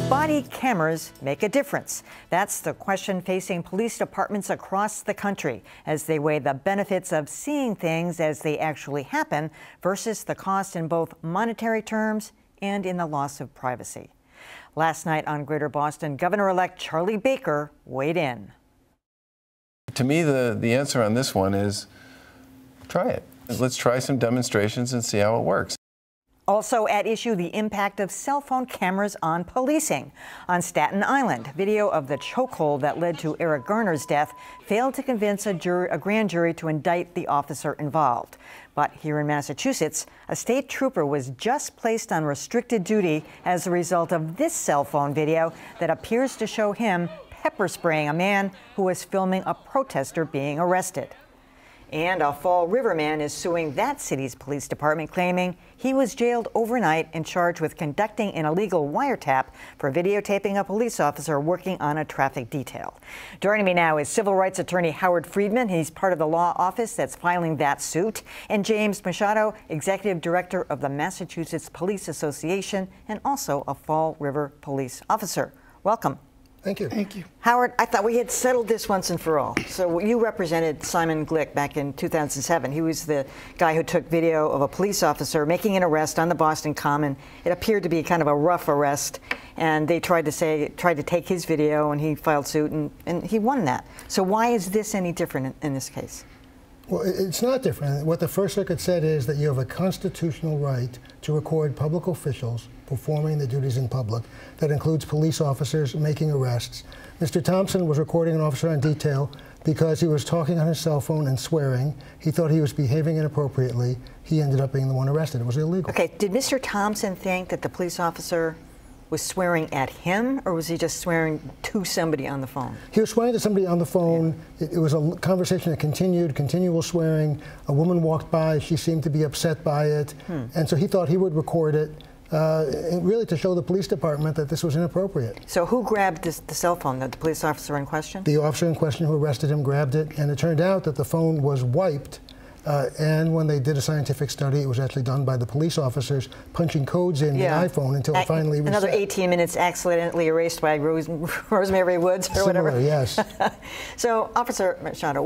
body cameras make a difference? That's the question facing police departments across the country as they weigh the benefits of seeing things as they actually happen versus the cost in both monetary terms and in the loss of privacy. Last night on Greater Boston, Governor-elect Charlie Baker weighed in. To me, the answer on this one is try it. Let's try some demonstrations and see how it works. Also at issue, the impact of cell phone cameras on policing. On Staten Island, video of the chokehold that led to Eric Garner's death failed to convince a grand jury to indict the officer involved. But here in Massachusetts, a state trooper was just placed on restricted duty as a result of this cell phone video that appears to show him pepper spraying a man who was filming a protester being arrested. And a Fall River man is suing that city's police department, claiming he was jailed overnight and charged with conducting an illegal wiretap for videotaping a police officer working on a traffic detail. Joining me now is civil rights attorney Howard Friedman. He's part of the law office that's filing that suit. And James Machado, executive director of the Massachusetts Police Association and also a Fall River police officer. Welcome. Thank you. Thank you. Howard, I thought we had settled this once and for all. So you represented Simon Glick back in 2007. He was the guy who took video of a police officer making an arrest on the Boston Common. It appeared to be kind of a rough arrest, and they tried to take his video, and he filed suit, and he won that. So why is this any different in this case? Well, it's not different. What the First Circuit said is that you have a constitutional right to record public officials performing the duties in public. That includes police officers making arrests. Mr. Thompson was recording an officer on detail because he was talking on his cell phone and swearing. He thought he was behaving inappropriately. He ended up being the one arrested. It was illegal. Okay, did Mr. Thompson think that the police officer was swearing at him, or was he just swearing to somebody on the phone? He was swearing to somebody on the phone. Yeah. It was a conversation that continued, continual swearing. A woman walked by. She seemed to be upset by it. And so he thought he would record it, really to show the police department that this was inappropriate. So who grabbed the cell phone? The police officer in question? The officer in question who arrested him grabbed it, and it turned out that the phone was wiped. And when they did a scientific study, it was actually done by the police officers punching codes in the iPhone until it finally reset. Another 18 minutes accidentally erased by Rosemary Woods or Similar, whatever. Yes. So, Officer Machado,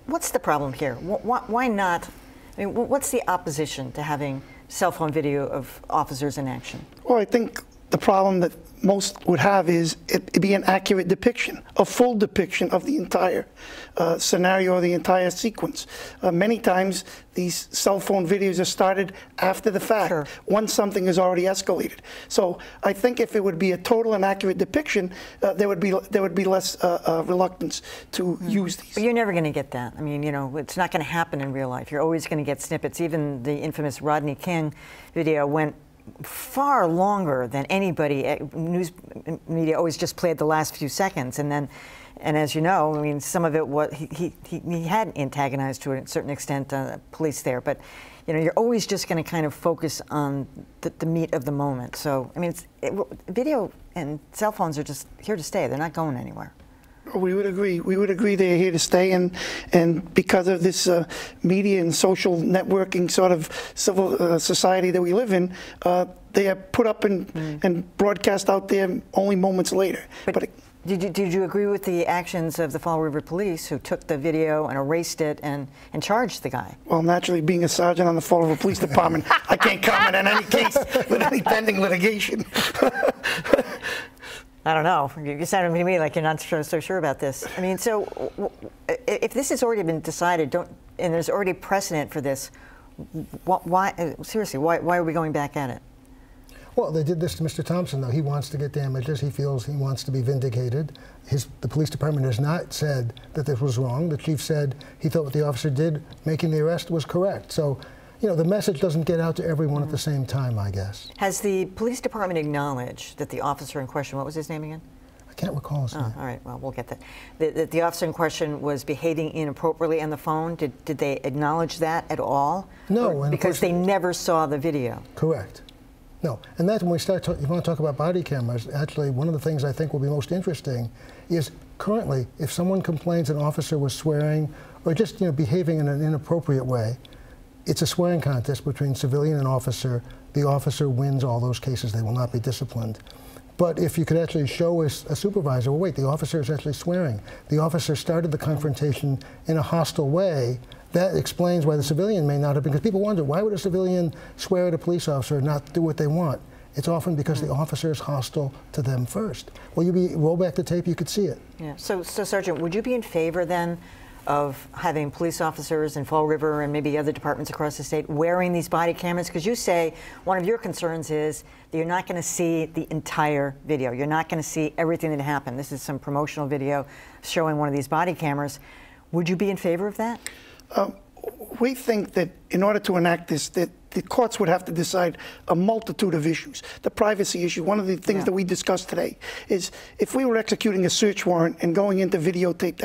what's the problem here? Why not? I mean, what's the opposition to having cell phone video of officers in action? Well, I think the problem that most would have is it be an accurate depiction, a full depiction of the entire scenario or the entire sequence. Many times these cell phone videos are started after the fact, Sure. once something is already escalated. So I think if it would be a total and accurate depiction, there would be less reluctance to use these. But you're never going to get that. I mean, you know, it's not going to happen in real life. You're always going to get snippets. Even the infamous Rodney King video went far longer than anybody. News media always just played the last few seconds, and as you know, I mean, some of it was he had antagonized to a certain extent police there, but you know, you're always just going to kind of focus on the meat of the moment. So I mean, video and cell phones are just here to stay. They're not going anywhere. We would agree. We would agree they're here to stay, and because of this media and social networking sort of civil society that we live in, they are put up and broadcast out there only moments later. But did you agree with the actions of the Fall River Police, who took the video and erased it and charged the guy? Well, naturally, being a sergeant on the Fall River Police Department, I can't comment on any case with any pending litigation. I don't know. You sounded to me like you're not so sure about this. I mean, so if this has already been decided, and there's already precedent for this, why? Seriously, why are we going back at it? Well, they did this to Mr. Thompson, though. He wants to get damages. He feels he wants to be vindicated. The police department has not said that this was wrong. The chief said he thought what the officer did, making the arrest, was correct. So, you know, the message doesn't get out to everyone at the same time, I guess. Has the police department acknowledged that the officer in question, what was his name again? I can't recall his name. All right, well, we'll get that. The officer in question was behaving inappropriately on the phone. Did they acknowledge that at all? No. Because they never saw the video. Correct. No, and that's when we start, you want to talk about body cameras, actually one of the things I think will be most interesting is currently, if someone complains an officer was swearing or just, you know, behaving in an inappropriate way, it's a swearing contest between civilian and officer. The officer wins all those cases. They will not be disciplined. But if you could actually show us a supervisor, well, wait, the officer is actually swearing. The officer started the confrontation in a hostile way. That explains why the civilian may not have, because people wonder, why would a civilian swear at a police officer and not do what they want? It's often because the officer is hostile to them first. Well, roll back the tape, you could see it. Yeah. So Sergeant, would you be in favor then of having police officers in Fall River and maybe other departments across the state wearing these body cameras? Because you say one of your concerns is that you're not going to see the entire video. You're not going to see everything that happened. This is some promotional video showing one of these body cameras. Would you be in favor of that? We think that in order to enact this, that the courts would have to decide a multitude of issues. The privacy issue, one of the things that we discussed today, is if we were executing a search warrant and going in to videotape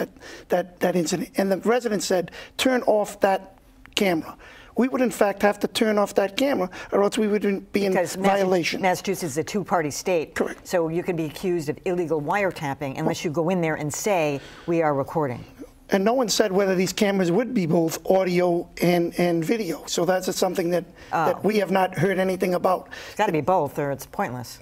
that incident, and the resident said, turn off that camera, we would in fact have to turn off that camera, or else we would be in violation. Massachusetts is a two-party state. Correct. So you can be accused of illegal wiretapping unless you go in there and say, we are recording. And no one said whether these cameras would be both audio and video. So that's something that we have not heard anything about. It's got to be both, or it's pointless.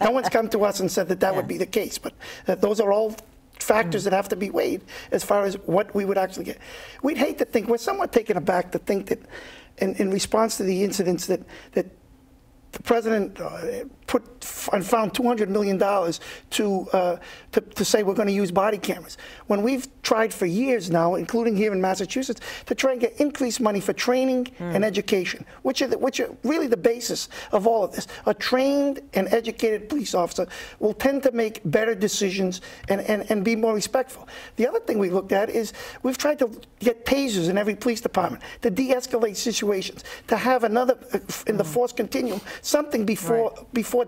No one's come to us and said that would be the case. But those are all factors that have to be weighed as far as what we would actually get. We'd hate to think, we're somewhat taken aback to think that in response to the incidents that the president found $200 million to say we're going to use body cameras. When we've tried for years now, including here in Massachusetts, to try and get increased money for training and education, which are really the basis of all of this. A trained and educated police officer will tend to make better decisions and be more respectful. The other thing we looked at is we've tried to get tasers in every police department to de-escalate situations, to have another in the force continuum, something before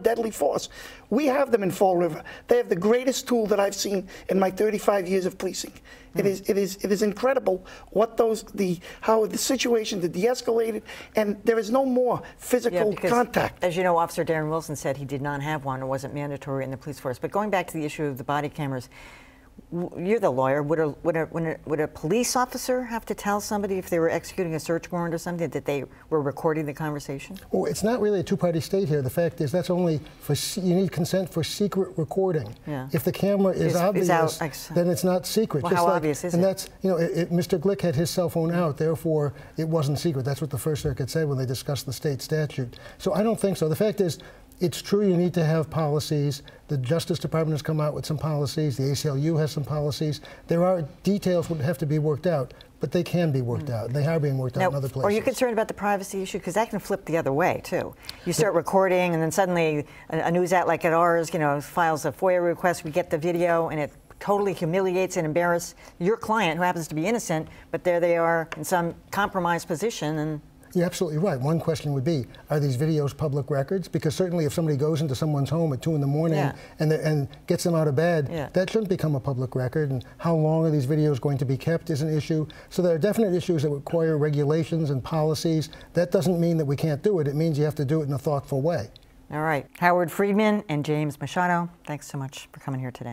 deadly force. We have them in Fall River. They have the greatest tool that I've seen in my 35 years of policing. It is incredible what how the situation de-escalated, and there is no more physical contact. As you know, Officer Darren Wilson said he did not have one. It wasn't mandatory in the police force. But going back to the issue of the body cameras, you're the lawyer. Would a police officer have to tell somebody if they were executing a search warrant or something that they were recording the conversation? Well, it's not really a two-party state here. The fact is that's only for, you need consent for secret recording. Yeah. If the camera is obvious, then it's not secret. Well, how obvious is it? And that's, Mr. Glick had his cell phone out, therefore it wasn't secret. That's what the First Circuit said when they discussed the state statute. So I don't think so. The fact is, it's true you need to have policies. The Justice Department has come out with some policies. The ACLU has some policies. There are details that have to be worked out, but they can be worked out. They are being worked out in other places. Are you concerned about the privacy issue? Because that can flip the other way, too. You start recording, and then suddenly a news outlet like ours, files a FOIA request. We get the video, and it totally humiliates and embarrasses your client, who happens to be innocent, but there they are in some compromised position. And you're absolutely right. One question would be, are these videos public records? Because certainly if somebody goes into someone's home at 2 in the morning and gets them out of bed, that shouldn't become a public record. And how long are these videos going to be kept is an issue. So there are definite issues that require regulations and policies. That doesn't mean that we can't do it. It means you have to do it in a thoughtful way. All right. Howard Friedman and James Machado, thanks so much for coming here today.